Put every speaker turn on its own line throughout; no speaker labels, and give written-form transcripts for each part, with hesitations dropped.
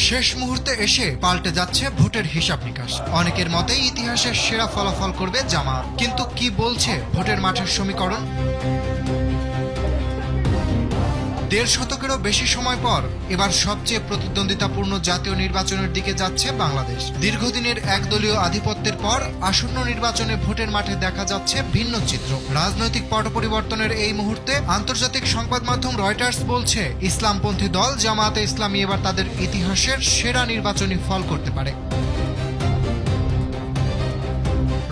শেষ মুহূর্তে এসে পাল্টে যাচ্ছে ভোটের হিসাব নিকাশ। অনেকের মতে ইতিহাসের সেরা ফলাফল করবে জামায়াত। কিন্তু কি বলছে ভোটের মাঠের সমীকরণ? ১.৫ শতকেরও বেশি সময় পর এবার সবচেয়ে প্রতিদ্বন্দ্বিতাপূর্ণ জাতীয় নির্বাচনের দিকে যাচ্ছে বাংলাদেশ। দীর্ঘদিনের একদলীয় আধিপত্যের পর আসন্ন নির্বাচনে ভোটের মাঠে দেখা যাচ্ছে ভিন্ন চিত্র। রাজনৈতিক পট পরিবর্তনের এই মুহূর্তে আন্তর্জাতিক সংবাদ মাধ্যম রয়টার্স বলছে, ইসলামপন্থী দল জামায়াতে ইসলামী এবার তাদের ইতিহাসের সেরা নির্বাচনী ফল করতে পারে।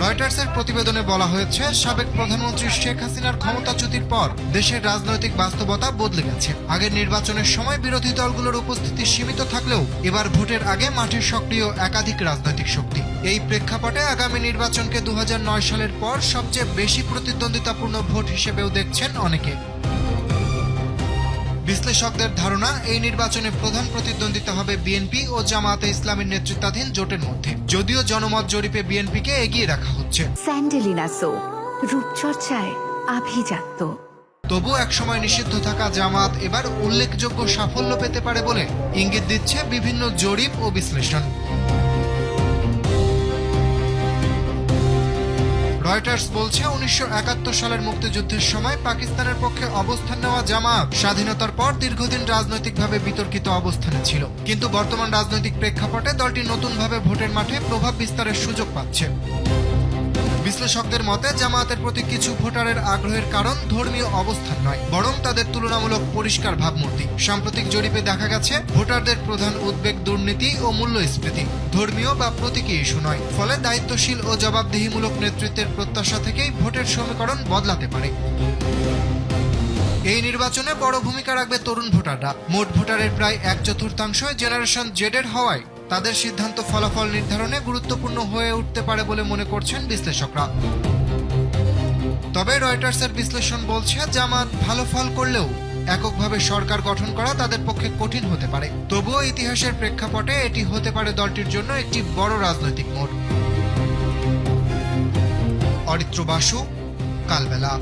রয়টার্সের প্রতিবেদনে বলা হয়েছে, সাবেক প্রধানমন্ত্রী শেখ হাসিনার ক্ষমতাচ্যুতির পর দেশের রাজনৈতিক বাস্তবতা বদলে গেছে। আগের নির্বাচনের সময় বিরোধী দলগুলোর উপস্থিতি সীমিত থাকলেও এবার ভোটের আগে মাঠে সক্রিয় একাধিক রাজনৈতিক শক্তি। এই প্রেক্ষাপটে আগামী নির্বাচনকে ২০০৯ সালের পর সবচেয়ে বেশি প্রতিদ্বন্দ্বিতাপূর্ণ ভোট হিসেবেও দেখছেন অনেকে। বিশ্লেষকদের ধারণা, এই নির্বাচনে প্রধান প্রতিদ্বন্দ্বিতা হবে বিএনপি ও জামায়াতে ইসলামীর নেতৃত্বাধীন জোটের মধ্যে। যদিও জনমত জরিপে বিএনপিকে এগিয়ে রাখা হচ্ছে।
স্যান্ডেলিনা সো, রূপচর্চায় আভিজাত্য।
তবু একসময় নিষিদ্ধ থাকা জামায়াত এবার উল্লেখযোগ্য সাফল্য পেতে পারে বলে ইঙ্গিত দিচ্ছে বিভিন্ন জরিপ ও বিশ্লেষণ। রয়টার্স বলছে, ১৯৭১ সালের মুক্তিযুদ্ধের সময় পাকিস্তানের পক্ষে অবস্থান নেওয়া জামায়াত স্বাধীনতার পর দীর্ঘদিন রাজনৈতিকভাবে বিতর্কিত অবস্থানে ছিল। কিন্তু বর্তমান রাজনৈতিক প্রেক্ষাপটে দলটি নতুনভাবে ভোটের মাঠে প্রভাব বিস্তারের সুযোগ পাচ্ছে। বিশ্লেষকদের মতে, জামায়াতের প্রতি কিছু ভোটারের আগ্রহের কারণ ধর্মীয় অবস্থান নয়, বরং তাদের তুলনামূলক পরিষ্কার ভাবমূর্তি। সাম্প্রতিক জরিপে দেখা গেছে, ভোটারদের প্রধান উদ্বেগ দুর্নীতি ও মূল্যস্ফীতি, ধর্মীয় বা প্রতীকী ইস্যু নয়। ফলে দায়িত্বশীল ও জবাবদিহিমূলক নেতৃত্বের প্রত্যাশা থেকেই ভোটের সমীকরণ বদলাতে পারে। এই নির্বাচনে বড় ভূমিকা রাখবে তরুণ ভোটাররা। মোট ভোটারের প্রায় ১/৪ জেনারেশন জেডের হওয়ায় তাদের সিদ্ধান্ত ফলাফল নির্ধারণে গুরুত্বপূর্ণ হয়ে উঠতে পারে বলে মনে করছেন বিশ্লেষকরা। তবে রয়টার্সের বিশ্লেষণ বলছে, জামায়াত ভালো ফল করলেও এককভাবে সরকার গঠন করা তাদের পক্ষে কঠিন হতে পারে। তবুও ইতিহাসের প্রেক্ষাপটে এটি হতে পারে দলটির জন্য একটি বড় রাজনৈতিক মোড়। অরিত্র বাসু, কালবেলা।